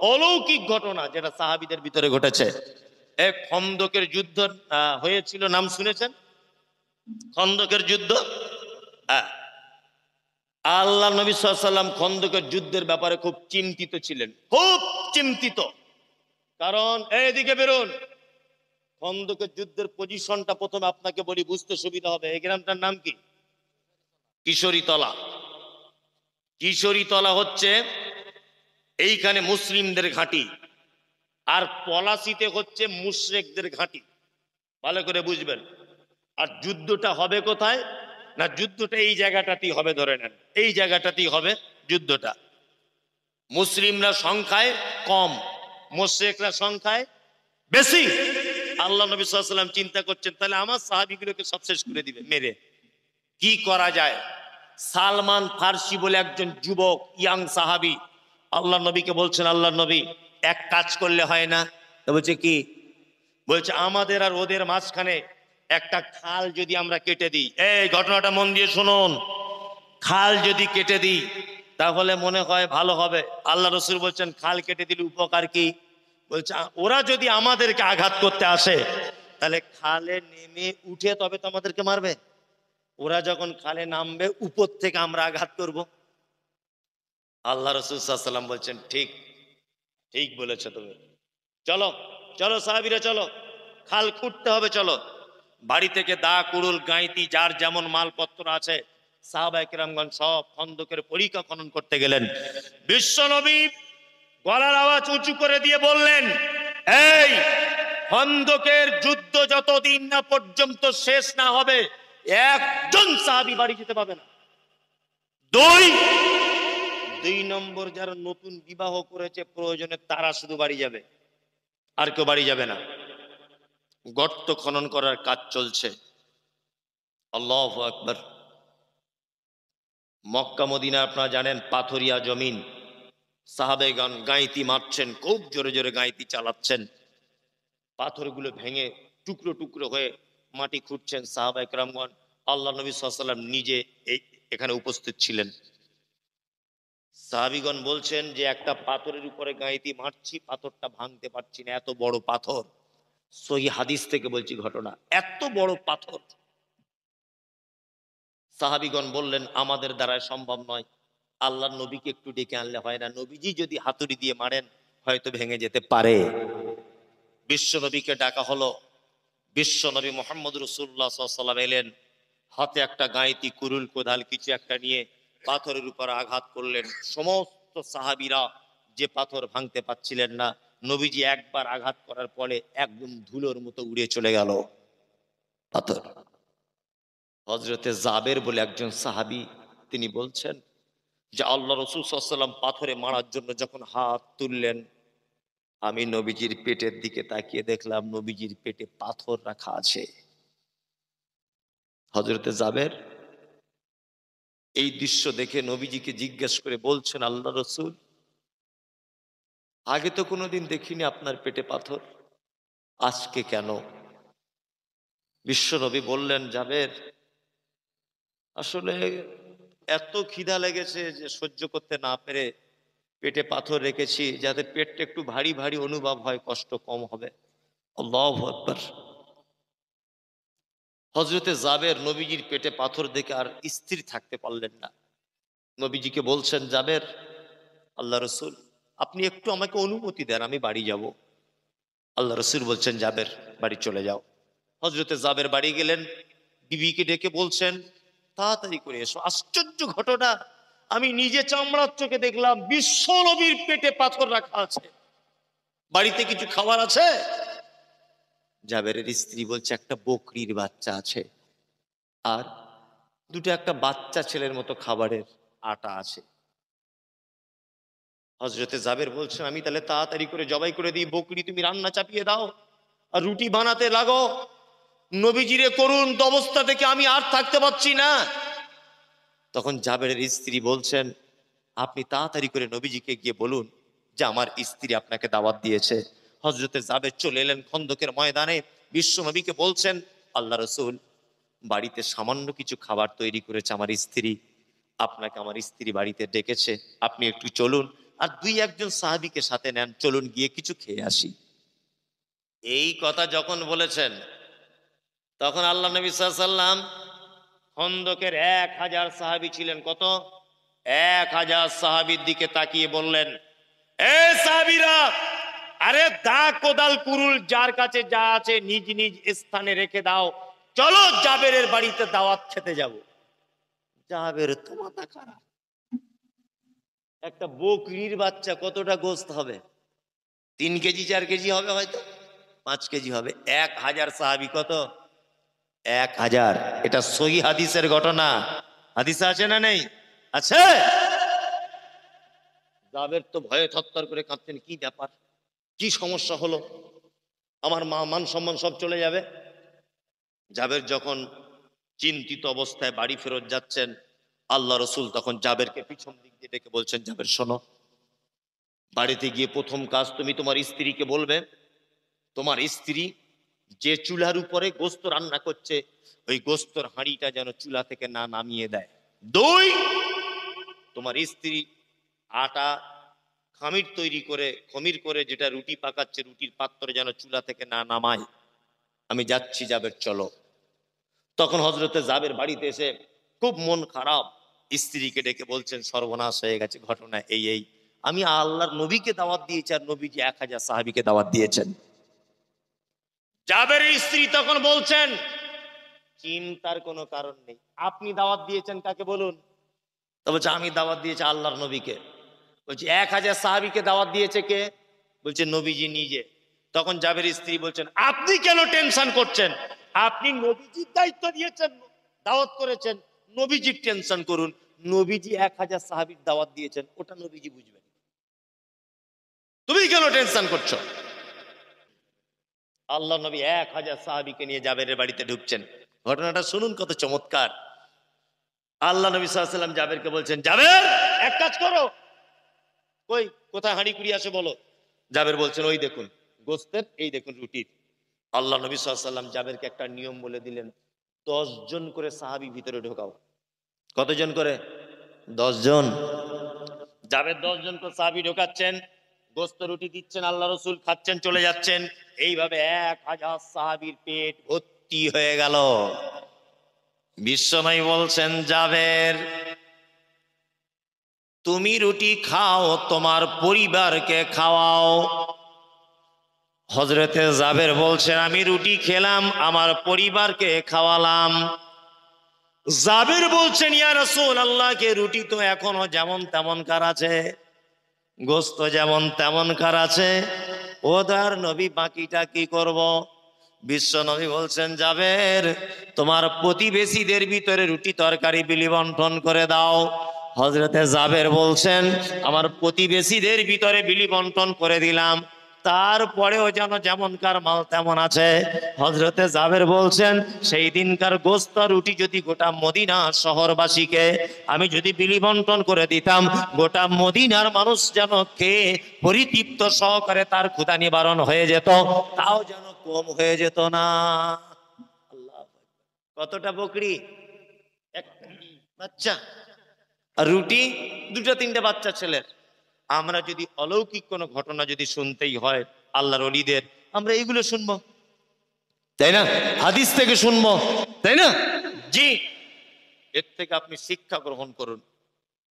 অলৌকিক ঘটনা যেটা সাহাবীদের ভিতরে ঘটেছে। এক খন্দকের যুদ্ধ হয়েছিল, নাম শুনেছেন? খন্দকের যুদ্ধ। আল্লাহ নবী সাল্লাল্লাহু আলাইহি ওয়াসাল্লাম খন্দকের যুদ্ধের ব্যাপারে খুব চিন্তিত ছিলেন, খুব চিন্তিত। কারণ এইদিকে বেরোন, খন্দকের যুদ্ধের পজিশনটা প্রথমে আপনাকে বলি, বুঝতে সুবিধা হবে। এই গ্রামটার নাম কি? কিশোরীতলা। কিশোরীতলা হচ্ছে এইখানে মুসলিমদের ঘাঁটি, আর পলাশিতে হচ্ছে মুশরিকদের ঘাঁটি। ভালো করে বুঝবেন। আর যুদ্ধটা হবে কোথায়? না, যুদ্ধটা এই জায়গাটাতেই হবে, ধরে নেন এই জায়গাটাতেই হবে যুদ্ধটা। মুসলিমরা সংখ্যায় কম, মুশরিকরা সংখ্যায় বেশি। আল্লাহ নবী সাল্লাল্লাহু আলাইহি ওয়াসাল্লাম চিন্তা করছেন, তাহলে আমার সাহাবীগুলোকে সব শেষ করে দিবে মেরে, কি করা যায়? সালমান ফার্সি বলে একজন যুবক ইয়াং সাহাবী আল্লাহ নবীকে বলছেন, আল্লাহ নবী এক কাজ করলে হয় না? তো বলছে কি? বলছে আমাদের আর ওদের মাঝখানে একটা খাল যদি আমরা কেটে দিই। এই ঘটনাটা মন দিয়ে শুনুন। খাল যদি কেটে দিই তাহলে মনে হয় ভালো হবে। আল্লাহ রসুল বলছেন খাল কেটে দিলে উপকার কি? বলছে ওরা যদি আমাদেরকে আঘাত করতে আসে তাহলে খালে নেমে উঠে তবে তো আমাদেরকে মারবে। ওরা যখন খালে নামবে উপর থেকে আমরা আঘাত করব। আল্লাহ রসুল সাল্লাল্লাহু আলাইহি ওয়াসাল্লাম বলছেন ঠিক, ঠিক বলেছো তুমি। চলো চলো সাহাবীরা চলো, খাল খুঁড়তে হবে, চলো। বাড়ি থেকে দা, কুড়ুল, গাঁইতি, যার যেমন মালপত্র আছে সাহাবায়ে কেরামগণ সব খন্দকের পরিখা খনন করতে গেলেন। বিশ্ব নবী গলার আওয়াজ উঁচু করে দিয়ে বললেন, এই খন্দকের যুদ্ধ যতদিন না পর্যন্ত শেষ না হবে একজন সাহাবী বাড়ি যেতে পাবে না। দুই নম্বর, যারা নতুন বিবাহ করেছে প্রয়োজনে তারা শুধু বাড়ি যাবে, আর কেউ বাড়ি যাবে না। গর্ত খনন করার কাজ চলছে। আল্লাহু আকবার। মক্কা মদিনা আপনারা জানেন পাথরিয়া জমিন। সাহাবেগণ গাঁইতি মারছেন, খুব জোরে জোরে গাঁইতি চালাচ্ছেন। পাথরগুলো ভেঙে টুকরো টুকরো হয়ে মাটি খুঁড়ছেন সাহাবায়ে কেরামগণ। আল্লাহ নবী সাল্লাল্লাহু আলাইহি ওয়াসাল্লাম নিজে এখানে উপস্থিত ছিলেন। সাহাবীগণ বলছেন যে একটা পাথরের উপরে গাঁইতি মারছি, পাথরটা ভাঙতে পারছি না, এত বড় পাথর। সহিহ হাদিস থেকে বলছি ঘটনা, এত বড় পাথর। সাহাবীগণ বললেন আমাদের দ্বারা সম্ভব নয়, আল্লাহর নবীকে একটু ডেকে আনলে হয় না? নবীজি যদি হাতুড়ি দিয়ে মারেন হয়তো ভেঙে যেতে পারে। বিশ্ব নবীকে ডাকা হলো। বিশ্ব নবী মুহাম্মদ রাসূলুল্লাহ সাল্লাল্লাহু আলাইহি ওয়াসাল্লাম এলেন, হাতে একটা গাঁইতি, কুরুল, কোদাল কিছু একটা নিয়ে পাথরের উপর আঘাত করলেন। সমস্ত সাহাবীরা যে পাথর ভাঙতে পারছিলেন না, নবীজি একবার আঘাত করার পরে একদম ধুলোর মতো উড়ে চলে গেল পাথর। হযরতে জাবের বলে একজন সাহাবী, তিনি বলছেন যে আল্লাহ রাসূল সাল্লাল্লাহু আলাইহি ওয়াসাল্লাম পাথরে মারার জন্য যখন হাত তুললেন, আমি নবীজির পেটের দিকে তাকিয়ে দেখলাম নবীজির পেটে পাথর রাখা আছে। হযরতে জাবের এই দৃশ্য দেখে নবীজিকে জিজ্ঞেস করে বলছেন, আল্লাহ রাসূল আগে তো কোনোদিন দেখিনি আপনার পেটে পাথর, আজকে কেন? বিশ্ব নবী বললেন, জাবের আসলে এত খিদা লেগেছে যে সহ্য করতে না পেরে পেটে পাথর রেখেছি, যাতে পেটটা একটু ভারী ভারী অনুভব হয়, কষ্ট কম হবে। আল্লাহু আকবার। হযরতে জাবের নবীজির পেটে পাথর দেখে আর স্থির থাকতে পারলেন না। নবীজিকে বলছেন, জাবের আল্লাহ রসুল আপনি একটু আমাকে অনুমতি দেন, আমি বাড়ি যাব। আল্লাহ রসুল বলছেন, জাবের বাড়ি চলে যাও। হযরতে জাবের বাড়ি গেলেন, বিবিকে ডেকে বলছেন তাড়াতাড়ি করে এসো। আশ্চর্য ঘটনা, আমি নিজে চামড়ার চোখে দেখলাম বিশ্ব নবীর পেটে পাথর রাখা আছে। বাড়িতে কিছু খাবার আছে? জাবেরের স্ত্রী বলছে একটা বকরির বাচ্চা আছে, আর দুটো একটা বাচ্চা ছেলের মতো খাবারের আটা আছে। হযরতে জাবের বলছেন, আমি তাহলে তাড়াতাড়ি করে জবাই করে দিই, বকরি তুমি রান্না চাপিয়ে দাও আর রুটি বানাতে লাগো। নবীজিরে করুন অবস্থা দেখে আমি আর থাকতে পারছি না। তখন জাবেরের স্ত্রী বলছেন, আপনি তাড়াতাড়ি করে নবীজিকে গিয়ে বলুন যে আমার স্ত্রী আপনাকে দাওয়াত দিয়েছে। হযরতে জাবের চলে এলেন খন্দকের ময়দানে, বিশ্ব নবীকে বলছেন, আল্লাহ রসুল বাড়িতে সামান্য কিছু খাবার তৈরি করেছে আমার স্ত্রী, আপনাকে আমার স্ত্রী বাড়িতে ডেকেছে, আপনি একটু চলুন আর দুই একজন সাহাবীকে সাথে নেন, চলুন গিয়ে কিছু খেয়ে আসি। এই কথা যখন বলেছেন তখন আল্লাহ নবী সাল্লাল্লাহু আলাইহি ওয়াসাল্লাম খন্দকের 1000 সাহাবী ছিলেন, কত? 1000 সাহাবীর দিকে তাকিয়ে বললেন, এ সাহাবীরা, আরে দা কোদাল কুরুল যার কাছে যা আছে নিজ নিজ স্থানে রেখে দাও, চলো জাবেরের বাড়িতে দাওয়াত খেতে যাব। জাবের তো মাথা খারাপ, একটা বকরির বাচ্চা কতটা গোস্ত হবে? 3 কেজি 4 কেজি হবে, হয়তো 5 কেজি হবে। 1000 সাহাবী, কত? 1000। এটা সহিহ হাদিসের ঘটনা। হাদিসে আছে না নেই? আছে। জাবের তো ভয়ে থরথর করে কাঁপছেন, কি ব্যাপার, কি সমস্যা হলো, আমার মান সম্মান সব চলে যাবে। জাবের যখন চিন্তিত অবস্থায় বাড়ি ফেরত যাচ্ছেন, আল্লাহ রসুল তখন জাবেরকে পিছন দিক দিয়ে ডেকে বলছেন, জাবের শোনো, বাড়িতে গিয়ে প্রথম কাজ তুমি তোমার স্ত্রীকে বলবে, তোমার স্ত্রী যে চুলার উপরে গোস্ত রান্না করছে ওই গোস্তর হাঁড়িটা যেন চুলা থেকে না নামিয়ে দেয়। 2, তোমার স্ত্রী আটা খমির করে যেটা রুটি পাকাচ্ছে রুটির পাত্রে যেন চুলা থেকে না নামায়। আমি যাচ্ছি জাবের, চলো। তখন হযরতে জাবের বাড়িতে এসে খুব মন খারাপ, স্ত্রীকে ডেকে বলছেন, সর্বনাশ হয়ে গেছে, ঘটনা এই, আমি আল্লাহর নবীকে দাওয়াত দিয়েছি আর নবীজি 1000 সাহাবীকে দাওয়াত দিয়েছেন। জাবেরের স্ত্রী তখন বলছেন, চিন্তার কোনো কারণ নেই, আপনি দাওয়াত দিয়েছেন কাকে বলুন? তো বলছে, আমি দাওয়াত দিয়েছি আল্লাহর নবীকে। বলছি 1000 সাহাবীকে দাওয়াত দিয়েছে কে? বলছে নবীজি নিজে। তখন জাবেরের স্ত্রী বলছেন, আপনি কেন টেনশন করছেন? আপনি নবীজির দায়িত্ব দিয়েছেন, দাওয়াত করেছেন, নবীজির টেনশন করুন। নবীজি 1000 সাহাবীর দাওয়াত দিয়েছেন, ওটা নবীজি বুঝবেন, তুমি কেন টেনশন করছো? আল্লাহ নবী 1000 সাহাবীকে নিয়ে জাবেরের বাড়িতে ঢুকছেন। ঘটনাটা শুনুন, কত চমৎকার। আল্লাহ নবী সাল্লাল্লাহু আলাইহি ওয়াসাল্লাম জাবেরকে বলছেন, জাবের এক কাজ করো, কই কোথায় হাঁড়ি কুড়ি আছে বলো। জাবের বলছেন, ওই দেখুন গোস্তের, এই দেখুন রুটির। আল্লাহ নবী সাল্লাল্লাহু আলাইহি ওয়াসাল্লাম জাবেরকে একটা নিয়ম বলে দিলেন, 10 জন করে সাহাবী ভিতরে ঢোকাও। কতজন করে? 10 জন। জাবের 10 জন করে সাহাবী ঢোকাচ্ছেন, গোস্ত রুটি দিচ্ছেন, আল্লাহ রসুল খাচ্ছেন, চলে যাচ্ছেন। এইভাবে 1000 সাহাবীর পেট ভর্তি হয়ে গেল। বিশ্বনবী বলছেন, জাবের তুমি রুটি খাও, তোমার পরিবারকে খাওয়াও। হযরতে জাবের বলছেন, আমি রুটি খেলাম, আমার পরিবারকে খাওয়ালাম। জাবের বলছেন, ইয়া রাসূলুল্লাহ, কে রুটি তো এখনো যেমন তেমন কার আছে, গোস্ত যেমন তেমন কার আছে, ওদার নবী বাকিটা কি করব? বিশ্ব নবী বলছেন, জাবের তোমার প্রতিবেশীদের ভিতরে রুটি তরকারি বিলি বন্টন করে দাও। হযরতে জাবের বলছেন, আমার প্রতিবেশীদের ভিতরে বিলি বন্টন করে দিলাম, তারপরেও যেন যেমনকার মাল তেমন আছে। হযরতে জাবের বলছেন, সেই দিনকার গোস্ত রুটি যদি গোটা মদিনা শহরবাসীকে আমি যদি বিলি বন্টন করে দিতাম, গোটা মদিনার মানুষ যেন খেয়ে পরিতৃপ্ত সহকারে তার ক্ষুধা নিবারণ হয়ে যেত, তাও যেন কম হয়ে যেত না। আল্লাহ, কতটা বকরি, একটা বাচ্চা, আর রুটি 2-3টে বাচ্চা ছেলের। আমরা যদি অলৌকিক কোনো ঘটনা যদি শুনতেই হয় আল্লাহর ওলিদের, আমরা এইগুলো শুনবো, তাই না? হাদিস থেকে শুনবো, তাই না? জি, এর থেকে আপনি শিক্ষা গ্রহণ করুন।